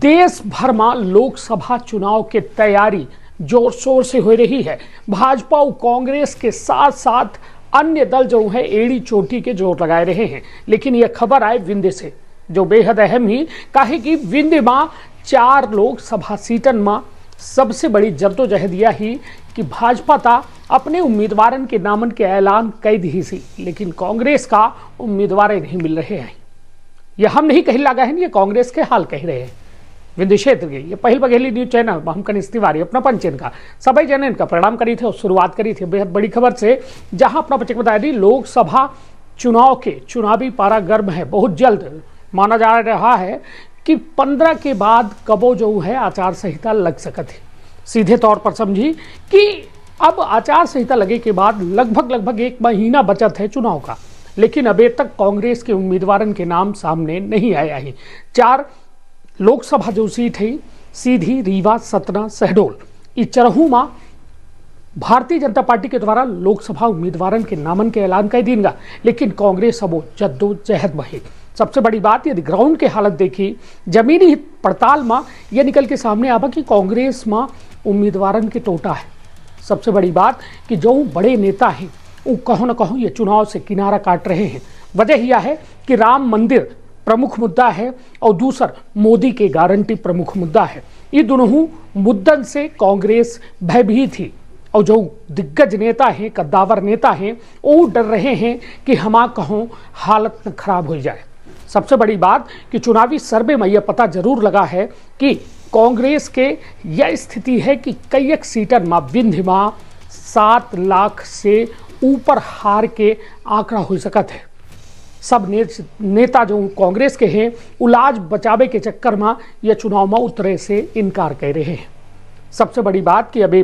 देश भर में लोकसभा चुनाव की तैयारी जोर शोर से हो रही है। भाजपा और कांग्रेस के साथ साथ अन्य दल जो है एड़ी चोटी के जोर लगाए रहे हैं। लेकिन यह खबर आए विंध्य से जो बेहद अहम ही काहे कि विंध्य में 4 लोकसभा सीटन में सबसे बड़ी जद्दोजहद यह ही कि भाजपा ता अपने उम्मीदवारों के नामन के ऐलान कर दी सी, लेकिन कांग्रेस का उम्मीदवार नहीं मिल रहे हैं। यह हम नहीं कह लगा है, ये कांग्रेस के हाल कह रहे हैं। विंध्य क्षेत्र के ये पहल बघेली न्यूज चैनल हम कनिष्ठ तिवारी अपना पंचन का सभी जन का प्रणाम करी थे और शुरुआत करी थी बेहद बड़ी खबर से, जहां अपना बच्चे को बताया दी लोकसभा चुनाव के चुनावी पारा गर्म है। बहुत जल्द माना जा रहा है कि 15 के बाद कबो जो है आचार संहिता लग सकती है। सीधे तौर पर समझी कि अब आचार संहिता लगे के बाद लगभग 1 महीना बचत है चुनाव का, लेकिन अभी तक कांग्रेस के उम्मीदवारों के नाम सामने नहीं आया है। 4 लोकसभा जो सीट है सीधी, रीवा, सतना, शहडोल, इस चरहू में भारतीय जनता पार्टी के द्वारा लोकसभा उम्मीदवारों के नामन के ऐलान कर देगा, लेकिन कांग्रेस अब जद्दोजहद में है। सबसे बड़ी बात यदि ग्राउंड की हालत देखी, जमीनी पड़ताल में यह निकल के सामने आवा कि कांग्रेस में उम्मीदवारों के टोटा है। सबसे बड़ी बात कि जो बड़े नेता हैं वो कहो न कहो ये चुनाव से किनारा काट रहे हैं। वजह यह है कि राम मंदिर प्रमुख मुद्दा है और दूसरा मोदी के गारंटी प्रमुख मुद्दा है। ये दोनों मुद्दन से कांग्रेस भयभीत थी और जो दिग्गज नेता हैं, कद्दावर नेता हैं, वो डर रहे हैं कि हमा कहो हालत न खराब हो जाए। सबसे बड़ी बात कि चुनावी सर्वे में यह पता जरूर लगा है कि कांग्रेस के यह स्थिति है कि कई एक सीटन में विंध्य में 7 लाख से ऊपर हार के आंकड़ा हो सकत है। सब नेता जो कांग्रेस के हैं उलाज बचावे के चक्कर में यह चुनाव में उतरे से इनकार कर रहे हैं। सबसे बड़ी बात कि अभी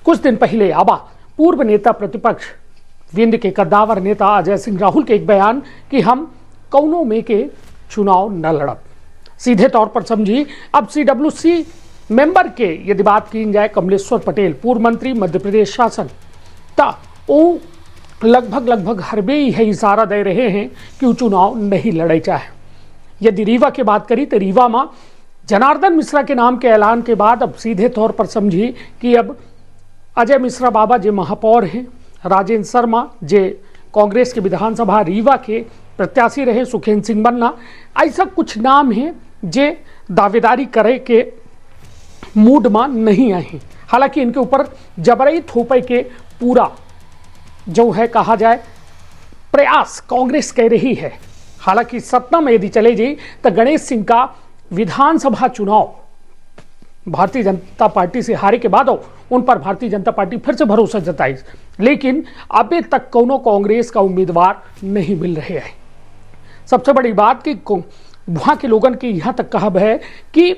कुछ दिन पहले आबा पूर्व नेता प्रतिपक्ष विंध्य के कद्दावर नेता अजय सिंह राहुल के एक बयान कि हम कौनों में के चुनाव न लड़ब। सीधे तौर पर समझी अब CWC मेंबर के यदि बात की जाए कमलेश्वर पटेल पूर्व मंत्री मध्य प्रदेश शासन ता वो लगभग हर वे है इशारा दे रहे हैं कि वो चुनाव नहीं लड़े चाहे। यदि रीवा की बात करी तो रीवा में जनार्दन मिश्रा के नाम के ऐलान के बाद अब सीधे तौर पर समझी कि अब अजय मिश्रा बाबा जे महापौर हैं, राजेंद्र शर्मा जे कांग्रेस के विधानसभा रीवा के प्रत्याशी रहे, सुखेंद्र सिंह बन्ना, ऐसा कुछ नाम हैं जे दावेदारी करे के मूड में नहीं आए हैं। हालांकि इनके ऊपर जबरई थोपे के पूरा जो है कहा जाए प्रयास कांग्रेस कर रही है। हालांकि सतना में यदि चले जाए तो गणेश सिंह का विधानसभा चुनाव भारतीय जनता पार्टी से हारे के बाद उन पर भारतीय जनता पार्टी फिर से भरोसा जताई, लेकिन अभी तक कोनो कांग्रेस का उम्मीदवार नहीं मिल रहे हैं। सबसे बड़ी बात कि वहां के लोगों की यहां तक कहब है कि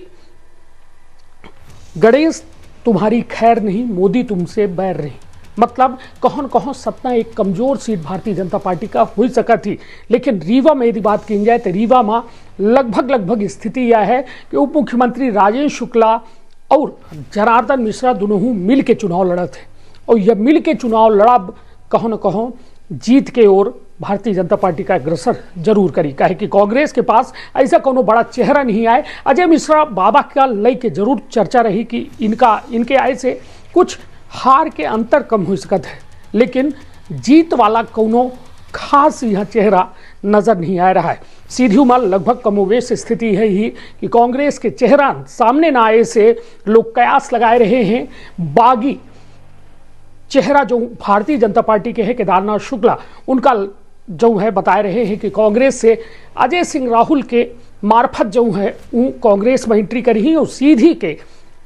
गणेश तुम्हारी खैर नहीं, मोदी तुमसे बैर नहीं। मतलब कहो न कहो सतना एक कमजोर सीट भारतीय जनता पार्टी का हो सका थी, लेकिन रीवा में यदि बात की जाए तो रीवा में लगभग स्थिति यह है कि उप मुख्यमंत्री राजेंद्र शुक्ला और जनार्दन मिश्रा दोनों मिल के चुनाव लड़ा थे और यह मिल के चुनाव लड़ा कहो न कहो जीत के ओर भारतीय जनता पार्टी का अग्रसर जरूर करी। काहे कि कांग्रेस के पास ऐसा कोनो बड़ा चेहरा नहीं आए। अजय मिश्रा बाबा का लय के जरूर चर्चा रही कि इनके आय से कुछ हार के अंतर कम हो सकता है, लेकिन जीत वाला कोनो खास यह चेहरा नजर नहीं आ रहा है। सीधी में लगभग कमोवेश स्थिति है ही कि कांग्रेस के चेहरा सामने न आए से लोग कयास लगाए रहे हैं। बागी चेहरा जो भारतीय जनता पार्टी के है केदारनाथ शुक्ला, उनका जो है बताए रहे हैं कि कांग्रेस से अजय सिंह राहुल के मार्फत जो है वो कांग्रेस में एंट्री करी और सीधी के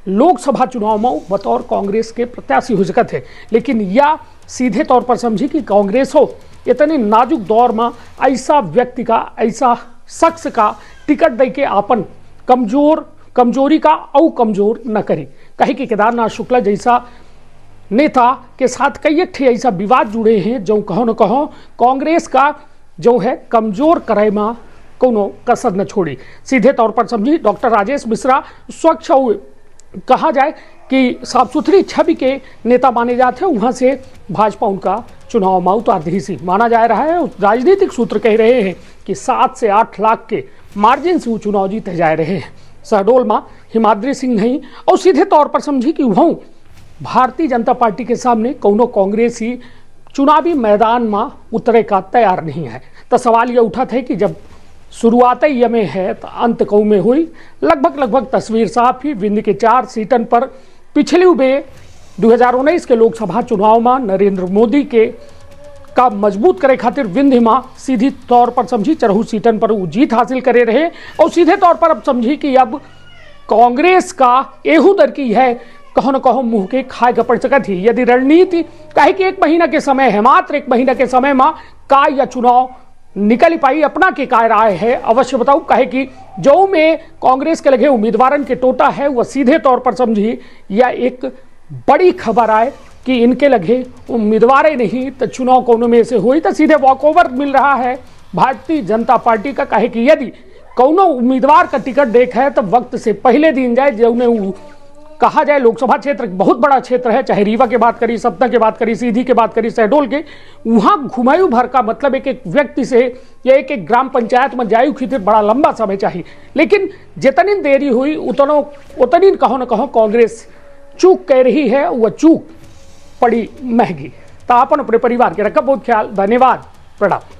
लोकसभा चुनाव में बतौर कांग्रेस के प्रत्याशी हो सकते हैं। लेकिन या सीधे तौर पर समझी कि कांग्रेस हो इतने नाजुक दौर में ऐसा व्यक्ति का, ऐसा शख्स का टिकट दे के अपन कमजोरी का और कमजोर न करे। कहे कि केदारनाथ शुक्ला जैसा नेता के साथ कई एक ऐसा विवाद जुड़े हैं जो कहो न कहो कांग्रेस का जो है कमजोर करे में कोनो कसर न छोड़ी। सीधे तौर पर समझी डॉक्टर राजेश मिश्रा स्वच्छ कहा जाए कि साफ सुथरी छवि के नेता माने जाते हैं, वहाँ से भाजपा उनका चुनाव में उतार दी सी माना जा रहा है। राजनीतिक सूत्र कह रहे हैं कि 7 से 8 लाख के मार्जिन से वो चुनाव जीते जा रहे हैं। शहडोल में हिमाद्री सिंह नहीं और सीधे तौर पर समझी कि वह भारतीय जनता पार्टी के सामने कौनो कांग्रेसी चुनावी मैदान में उतरे का तैयार नहीं है। तो सवाल यह उठा था कि जब शुरुआत ही में है तो अंत कऊ में हुई। लगभग तस्वीर साफ ही विंध्य के 4 सीटन पर पिछले हुए 2019 के लोकसभा चुनाव में नरेंद्र मोदी के का मजबूत करे खातिर विंध्य में सीधी तौर पर समझी चरहू सीटन पर वो जीत हासिल करे रहे और सीधे तौर पर अब समझी कि अब कांग्रेस का एहू दर की है कहो न कहो मुंह के खाए का पड़ सकती थी। यदि रणनीति कहे कि 1 महीना के समय है, मात्र 1 महीना के समय में का या चुनाव निकल पाई अपना के काय राय है अवश्य बताऊं। कहे कि जो में कांग्रेस के लगे उम्मीदवारों के टोटा है वह सीधे तौर पर समझी या एक बड़ी खबर आए कि इनके लगे उम्मीदवार नहीं तो चुनाव कोनो में से हुई तो सीधे वॉकओवर मिल रहा है भारतीय जनता पार्टी का। कहे कि यदि कोनो उम्मीदवार का टिकट देखा है तो वक्त से पहले दिन जाए जो उन्हें कहा जाए लोकसभा क्षेत्र बहुत बड़ा क्षेत्र है, चाहे रीवा की बात करी, सतना की बात करी, सीधी की बात करी, शहडोल के, वहां घुमायू भर का मतलब एक व्यक्ति से या एक ग्राम पंचायत में जायु खातिर बड़ा लंबा समय चाहिए। लेकिन जितनी देरी हुई उतनी कहो न कहो कांग्रेस चूक कह रही है, वह चूक पड़ी महंगी। तो अपन अपने परिवार के रखा बहुत ख्याल। धन्यवाद, प्रणाम।